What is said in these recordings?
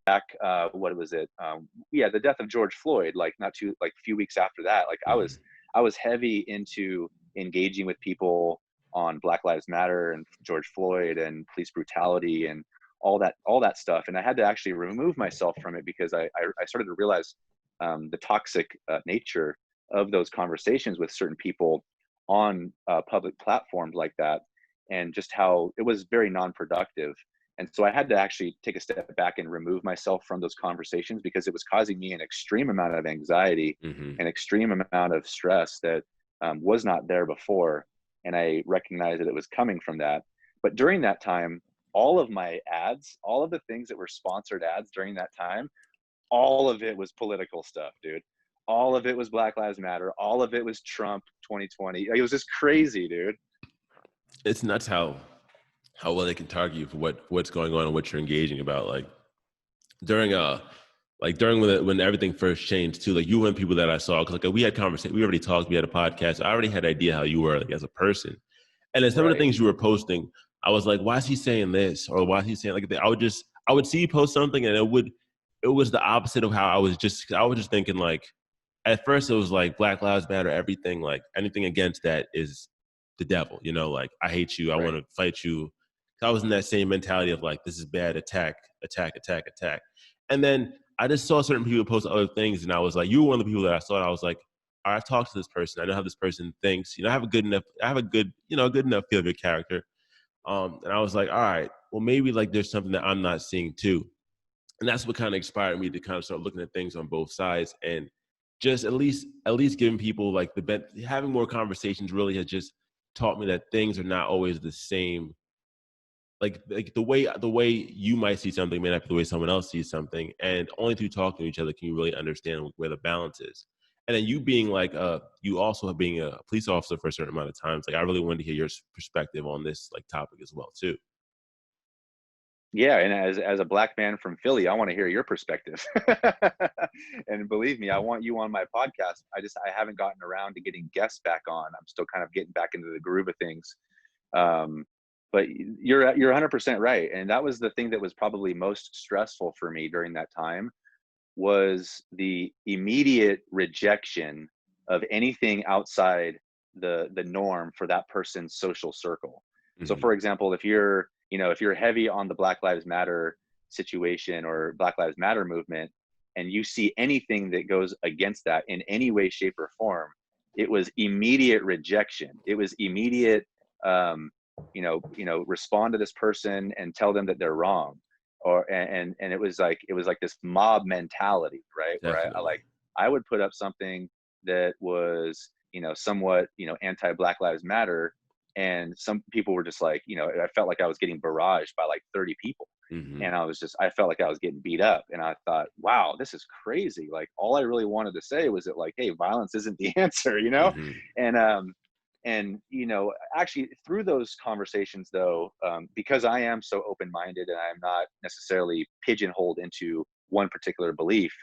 back, what was it? Yeah, the death of George Floyd, like a few weeks after that, like Mhm. I was heavy into engaging with people on Black Lives Matter and George Floyd and police brutality and all that stuff. And I had to actually remove myself from it because I started to realize the toxic nature of those conversations with certain people on public platforms like that, and just how it was very non-productive. And so I had to actually take a step back and remove myself from those conversations because it was causing me an extreme amount of anxiety, Mhm. an extreme amount of stress that was not there before. And I recognized that it was coming from that. But during that time, all of my ads, all of the things that were sponsored ads during that time, all of it was political stuff, dude. All of it was Black Lives Matter. All of it was Trump 2020. It was just crazy, dude. It's nuts how well they can target you for what's going on and what you're engaging about. During during when everything first changed too, like you were one of the people that I saw because like we had conversation, we already talked, we had a podcast. I already had an idea how you were like as a person, and then some of the Right. things you were posting, I was like, why is he saying this or why is he saying like that? I would see you post something and it was the opposite of how I was just thinking like at first it was like Black Lives Matter, everything like anything against that is the devil, you know, like I hate you, I want Right. to fight you. I was in that same mentality of like this is bad, attack, attack, attack, attack. And then I just saw certain people post other things and I was like, you were one of the people that I saw and I was like, all right, I've talked to this person. I know how this person thinks. You know, I have a good, you know, a good enough feel of your character. And I was like, all right, well, maybe like there's something that I'm not seeing too. And that's what kind of inspired me to kind of start looking at things on both sides and just at least giving people like having more conversations really has just taught me that things are not always the same. Like the way you might see something may not be the way someone else sees something, and only through talking to each other can you really understand where the balance is. And then you being like you also being a police officer for a certain amount of times, like I really wanted to hear your perspective on this like topic as well too. Yeah, and as a black man from Philly, I want to hear your perspective. And believe me, I want you on my podcast. I haven't gotten around to getting guests back on. I'm still kind of getting back into the groove of things. Um, but you're 100% right, and that was the thing that was probably most stressful for me during that time was the immediate rejection of anything outside the norm for that person's social circle. So Hmm. for example, if you're, you know, if you're heavy on the Black Lives Matter situation or Black Lives Matter movement and you see anything that goes against that in any way, shape, or form, it was immediate rejection. It was immediate um, respond to this person and tell them that they're wrong, or and it was like this mob mentality, right? Where Definitely. I would put up something that was, you know, somewhat, you know, anti Black Lives Matter, and some people were just like, you know, I felt like I was getting barraged by like 30 people, Hmm. and I felt like I was getting beat up, and I thought, wow, this is crazy. Like all I really wanted to say was that like, hey, violence isn't the answer, you know. Hmm. And you know, actually through those conversations though, because I am so open-minded and I'm not necessarily pigeonholed into one particular belief,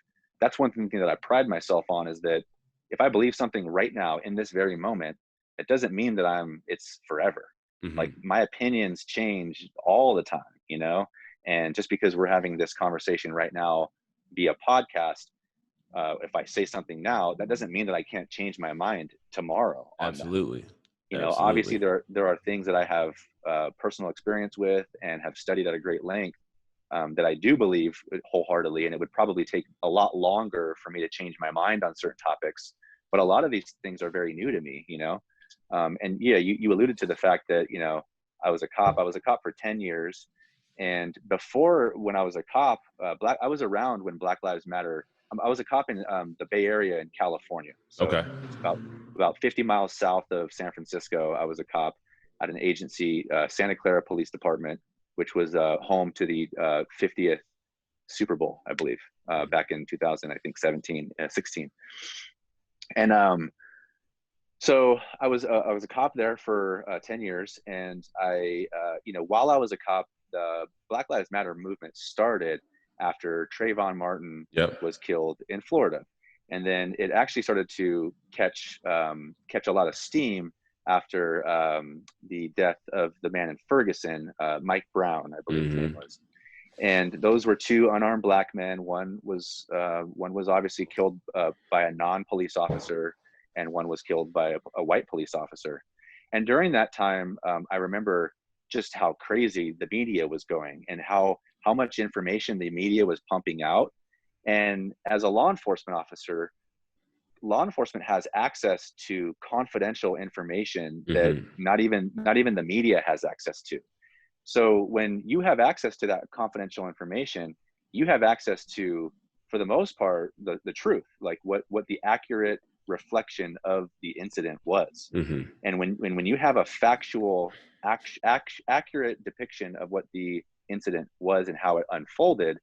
that's one thing that I pride myself on, is that if I believe something right now in this very moment, it doesn't mean that it's forever. Like Hmm. my opinions change all the time, you know. And just because we're having this conversation right now via podcast, if I say something now, that doesn't mean that I can't change my mind tomorrow on that. Absolutely. You know, obviously Absolutely. there are things that I have personal experience with and have studied at a great length, that I do believe wholeheartedly, and it would probably take a lot longer for me to change my mind on certain topics. But a lot of these things are very new to me, you know. And yeah, you alluded to the fact that, you know, I was a cop. I was a cop for 10 years, and before, when I was a cop, I was around when Black Lives Matter. I was a cop in the Bay Area in California, so Okay. it's about 50 miles south of San Francisco. I was a cop at an agency, Santa Clara Police Department, which was home to the 50th Super Bowl, I believe, back in 2000, I think 16. And so I was a cop there for 10 years, and you know, while I was a cop, the Black Lives Matter movement started after Trayvon Martin Yep. was killed in Florida, and then it actually started to catch a lot of steam after the death of the man in Ferguson, Mike Brown, I believe his name Hmm. was. And those were two unarmed black men. One was obviously killed by a non-police officer, and one was killed by a white police officer. And during that time, I remember just how crazy the media was going, and how much information the media was pumping out. And as a law enforcement officer, law enforcement has access to confidential information that not even the media has access to. So when you have access to that confidential information, you have access to, for the most part, the truth, like what the accurate reflection of the incident was. And when you have a factual, accurate depiction of what the incident was and how it unfolded,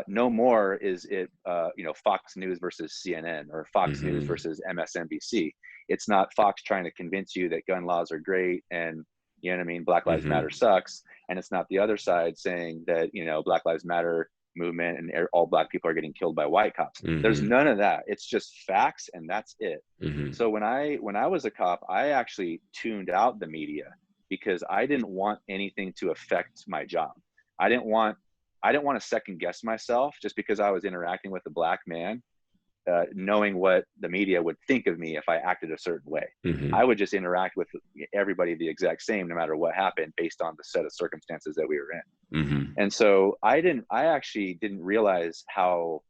no more is it Fox News versus CNN, or Fox News versus MSNBC. It's not Fox trying to convince you that gun laws are great and, you know what I mean, Black Lives Matter sucks. And it's not the other side saying that, Black Lives Matter movement and all black people are getting killed by white cops. There's none of that. It's just facts, and that's it. So when I was a cop, I actually tuned out the media, because I didn't want anything to affect my job. I didn't want to second guess myself just because I was interacting with a black man, knowing what the media would think of me if I acted a certain way. I would just interact with everybody the exact same, no matter what happened, based on the set of circumstances that we were in. And so I actually didn't realize how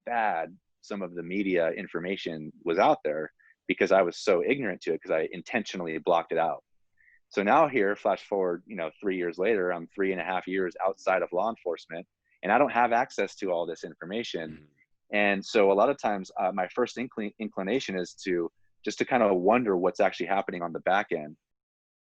bad some of the media information was out there, because I was so ignorant to it, because I intentionally blocked it out. So now here, flash forward, 3 years later, I'm 3.5 years outside of law enforcement, and I don't have access to all this information. And so a lot of times, my first inclination is to kind of wonder what's actually happening on the back end.